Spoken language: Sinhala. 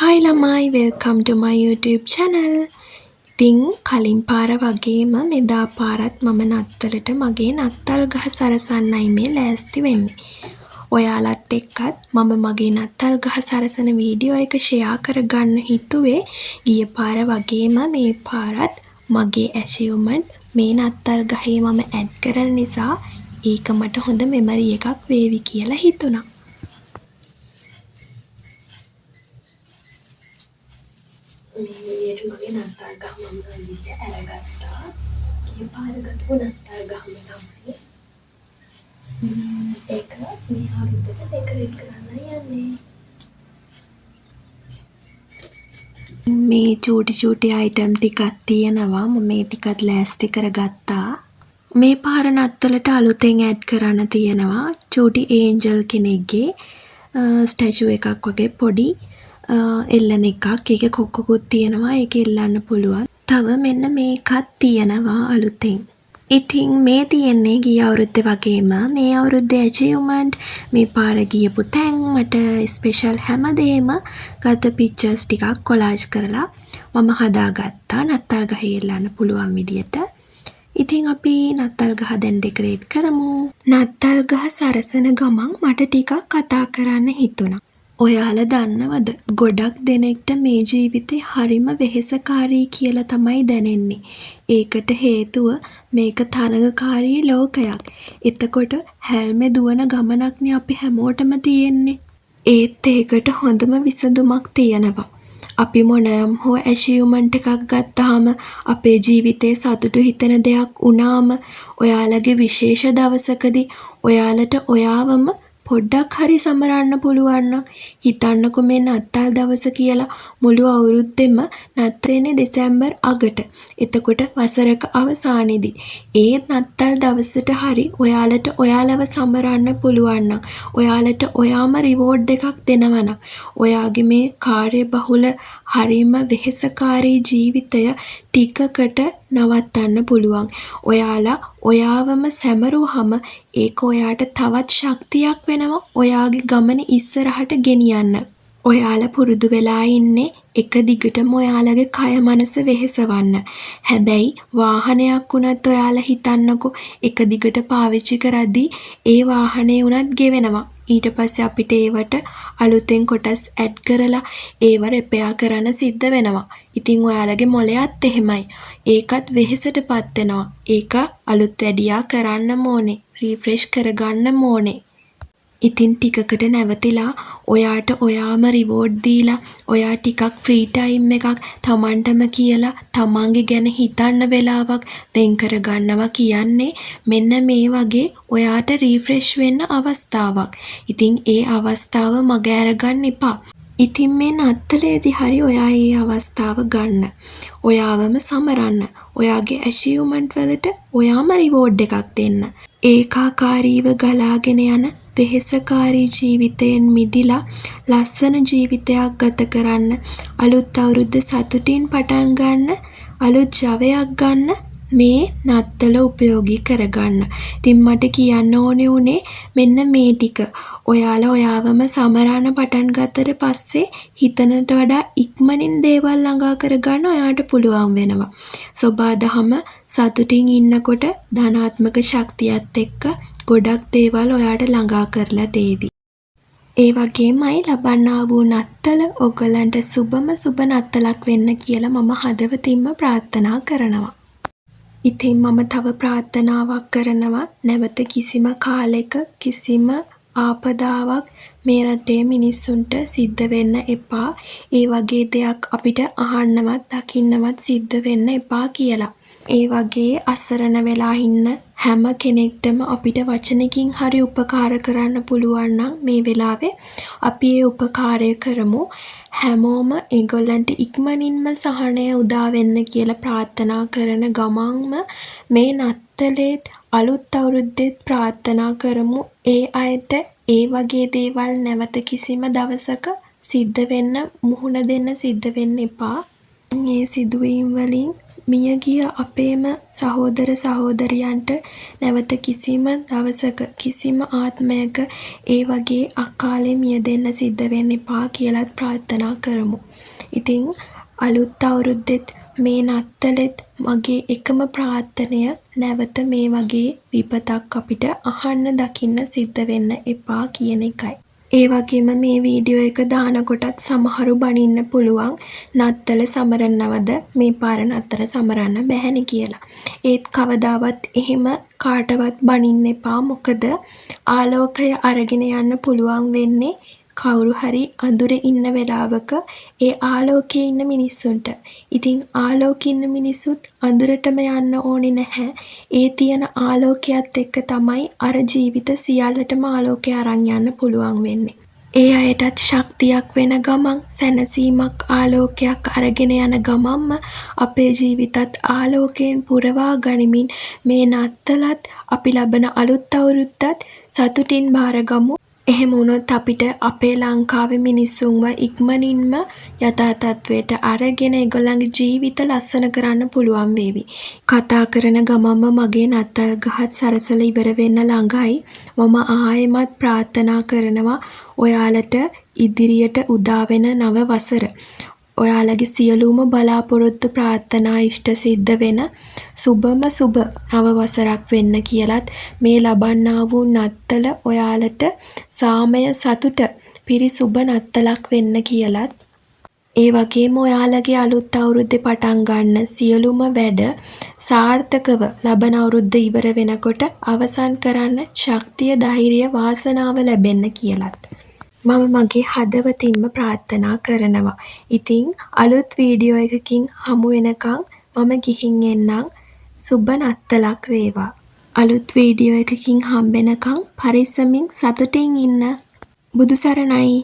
Hi ළමයි, welcome to my YouTube channel. ඉතින් කලින් පාර වගේම මෙදා පාරත් මම නත්තලට මගේ නත්තල් ගහ සරසන්නයි මේ ලෑස්ති වෙන්නේ. ඔයාලත් එක්කත් මම මගේ නත්තල් ගහ සරසන වීඩියෝ එක ෂෙයා කරගන්න හිතුවේ. ගිය පාර වගේම මේ පාරත් මගේ achievement මේ නත්තල් ගහේ මම ඇඩ් කරන නිසා ඒක මට හොඳ මෙමරි එකක් වේවි කියලා හිතුණා. මේ විදියට මගේ නත්තල් ගහ මම අඳින්න අරගත්තා. ගිය පාර ගත්තු නත්තල් ගහම තමයි. ඒක මේ අවුරුද්දට ඩෙකොරේට් කරන්න යන්නේ. මේ චූටි අයිටම් ටිකක් තියෙනවා. මම මේ ටිකත් ලෑස්ති කරගත්තා. මේ පාර නත්තලට අලුතෙන් ඇඩ් කරන්න තියෙනවා. චූටි ඒන්ජල් කෙනෙක්ගේ ස්ටැචු එකක් වගේ පොඩි එල්ලන එකක්. ඒකේ කොක්කකුත් තියෙනවා. ඒක එල්ලන්න පුළුවන්. තව මෙන්න මේකත් තියෙනවා අලුතෙන්. ඉතින් මේ තියෙන්නේ ගිය අවුරුද්දේ වගේම මේ අවුරුද්දේ achievement මේ පාර ගියපු තැන් මට ස්පෙෂල් හැමදේම ගත පික්චර්ස් ටිකක් කොලාජ් කරලා මම හදාගත්තා නත්තල් ගහේ එල්ලන්න පුළුවන් විදියට. ඉතින් අපි නත්තල් ගහ දැන් ඩෙකොරේට් කරමු. නත්තල් ගහ සරසන ගමන් මට ටිකක් කතා කරන්න හිතුණා. ඔයාලා දන්නවද ගොඩක් දෙනෙක්ට මේ ජීවිතේ හරිම වෙහෙසකාරී කියලා තමයි දැනෙන්නේ. ඒකට හේතුව මේක තරඟකාරී ලෝකයක්. එතකොට හැල්මේ දුවන ගමනක්නේ අපි හැමෝටම තියෙන්නේ. ඒත් ඒකට හොඳම විසඳුමක් තියෙනවා. අපි මොනම හෝ achievement එකක් ගත්තාම අපේ ජීවිතේ සතුටු හිතෙන දෙයක් වුණාම ඔයාලගේ විශේෂ දවසකදී ඔයාලට ඔයාවම පොඩ්ඩක් හරි සමරන්න පුළුවන් නම් හිතන්නකො මේ නත්තල් දවස කියලා මුළු අවුරුද්දෙම නත්තලනේ දෙසැම්බර් අගට. එතකොට වසරක අවසානයේදී ඒ නත්තල් දවසට හරි ඔයාලට ඔයාලව සමරන්න පුළුවන් නම් ඔයාලට ඔයාම රිවෝඩ් එකක් දෙනවා නම් ඔයාගේ මේ කාර්යබහුල හරිම වෙහෙසකාරී ජීවිතය ටිකකට නවත්තන්න පුළුවන්. ඔයාලා ඔයාවම සැමරුවහම ඒක ඔයාට තවත් ශක්තියක් වෙනවා ඔයාගේ ගමන ඉස්සරහට ගෙනියන්න. ඔයාලා පුරුදු වෙලා ඉන්නේ එක දිගටම ඔයාලගේ කය මනස වෙහෙසවන්න. හැබැයි වාහනයක් වුණත් ඔයාලා හිතන්නකෝ එක දිගට පාවිච්චි කරද්දී ඒ වාහනේ වුණත් ගෙවෙනවා. ඊට පස්සේ අපිට ඒවට අලුතෙන් කොටස් ඇඩ් කරලා ඒව රිපෙයාර් කරන්න සිද්ධ වෙනවා. ඉතින් ඔයාලගේ මොළයත් එහෙමයි. ඒකත් වෙහෙසටපත් වෙනවා. ඒක අලුත් වැඩියා කරන්න ඕනේ. රිෆ්‍රෙෂ් කරගන්න ඕනේ. ඉතින් ටිකකට නැවතිලා ඔයාට ඔයාම රිවෝඩ් දීලා ඔයා ටිකක් ෆ්‍රී ටයිම් එකක් තමන්ටම කියලා තමන්ගේ ගැන හිතන්න වෙලාවක් වෙන් කරගන්නවා කියන්නේ මෙන්න මේ වගේ ඔයාට රිෆ්‍රෙෂ් වෙන්න අවස්ථාවක්. ඉතින් ඒ අවස්ථාව මග අරගන්න එපා. ඉතින් මේ නත්තලේදී හරි ඔයා ඒ අවස්ථාව ගන්න. ඔයාවම සමරන්න. ඔයාගේ achievement වලට ඔයාම රිවෝඩ් එකක් දෙන්න. ඒකාකාරීව ගලාගෙන යන වෙහෙසකාරී ජීවිතයෙන් මිදිලා ලස්සන ජීවිතයක් ගත කරන්න අලුත් අවුරුද්ද සතුටින් පටන් ගන්න අලුත් ජවයක් ගන්න මේ නත්තල උපයෝගී කරගන්න. ඉතින් මට කියන්න ඕනේ උනේ මෙන්න මේ ටික. ඔයාලා ඔයාවම සමරන්න පටන් ගත්තට පස්සේ හිතනට වඩා ඉක්මනින් දේවල් ළඟා කරගන්න ඔයාට පුළුවන් වෙනවා. සබාදහම සතුටින් ඉන්නකොට ධනාත්මක ශක්තියත් එක්ක ගොඩක් දේවල් ඔයාට ළඟා කරලා දේවි. ඒ වගේමයි ලබන්නා වූ නත්තල ඔයගලන්ට සුබම සුබ නත්තලක් වෙන්න කියලා මම හදවතින්ම ප්‍රාර්ථනා කරනවා. ඉතින් මම තව ප්‍රාර්ථනාවක් කරනවා නැවත කිසිම කාලෙක කිසිම ආපදාවක් මේ රටේ මිනිස්සුන්ට සිද්ධ වෙන්න එපා. ඒ වගේ දෙයක් අපිට අහන්නවත් දකින්නවත් සිද්ධ වෙන්න එපා කියලා. ඒ වගේ අසරණ වෙලා ඉන්න හැම කෙනෙක්ටම අපිට වචනකින් හරි උපකාර කරන්න පුළුවන් නම් මේ වෙලාවේ අපි ඒ උපකාරය කරමු. හැමෝම ඒගොල්ලන්ට ඉක්මනින්ම සහනය උදා වෙන්න කියලා ප්‍රාර්ථනා කරන ගමන්ම මේ නත්තලේත් අලුත් අවුරුද්දේත් ප්‍රාර්ථනා කරමු ඒ අයට ඒ වගේ දේවල් නැවත කිසිම දවසක සිද්ධ වෙන්න මුහුණ දෙන්න සිද්ධ වෙන්න එපා. මේ සිදුවීම් වලින් මියගිය අපේම සහෝදර සහෝදරියන්ට නැවත කිසිම දවසක කිසිම ආත්මයක ඒ වගේ අකාලේ මියදෙන්න සිද්ධ වෙන්න එපා කියලත් ප්‍රාර්ථනා කරමු. ඉතින් අලුත් අවුරුද්දෙත් මේ නත්තලෙත් මගේ එකම ප්‍රාර්ථනය නැවත මේ වගේ විපතක් අපිට අහන්න දකින්න සිද්ධ වෙන්න එපා කියන එකයි. ඒ වගේම මේ වීඩියෝ එක දානකොටත් සමහරු බනින්න පුළුවන් නත්තල සමරනවද මේ පාර නත්තල සමරන්න බැහැනේ කියලා. ඒත් කවදාවත් එහෙම කාටවත් බනින්න එපා. මොකද ආලෝකය අරගෙන යන්න පුළුවන් වෙන්නේ කවුරු හරි අඳුරේ ඉන්න වෙලාවක ඒ ආලෝකයේ ඉන්න මිනිස්සුන්ට. ඉතින් ආලෝකේ ඉන්න මිනිස්සුත් අඳුරටම යන්න ඕනේ නැහැ. ඒ තියෙන ආලෝකයත් එක්ක තමයි අර ජීවිත සියල්ලටම ආලෝකය අරන් යන්න පුළුවන් වෙන්නේ. ඒ අයටත් ශක්තියක් වෙන ගමන් සැනසීමක් ආලෝකයක් අරගෙන යන ගමන්ම අපේ ජීවිතත් ආලෝකයෙන් පුරවා ගනිමින් මේ නත්තලත් අපි ලබන අලුත් අවුරුද්දත් සතුටින් බාරගමු. එහෙම වුණොත් අපිට අපේ ලංකාවේ මිනිස්සුන්ව ඉක්මනින්ම යථා තත්ත්වයට අරගෙන ඒගොල්ලන්ගේ ජීවිත ලස්සන කරන්න පුළුවන් වේවි. කතා කරන ගමන්ම මගේ නත්තල් ගහත් සරසල ඉවර වෙන්න ළඟයි. මම ආයෙමත් ප්‍රාර්ථනා කරනවා ඔයාලට ඉදිරියට උදා වෙන නව වසර. ඔයාලගේ සියලුම බලාපොරොත්තු ප්‍රාර්ථනා ඉෂ්ට සිද්ධ වෙන සුබම සුබ නව වසරක් වෙන්න කියලත් මේ ලබන්නා වූ නත්තල ඔයාලට සාමය සතුට පිරිසුබ නත්තලක් වෙන්න කියලත් ඒ වගේම ඔයාලගේ අලුත් අවුරුද්දේ පටන් ගන්න සියලුම වැඩ සාර්ථකව ලබන අවුරුද්ද ඉවර වෙනකොට අවසන් කරන්න ශක්තිය ධෛර්යය වාසනාව ලැබෙන්න කියලත් මම මගේ හදවතින්ම ප්‍රාර්ථනා කරනවා. ඉතින් අලුත් වීඩියෝ එකකින් හමු වෙනකන් මම ගිහින් එන්නම්. සුබ නත්තලක් වේවා. අලුත් වීඩියෝ එකකින් හම්බෙනකන් පරිස්සමින් සතුටින් ඉන්න. බුදු සරණයි.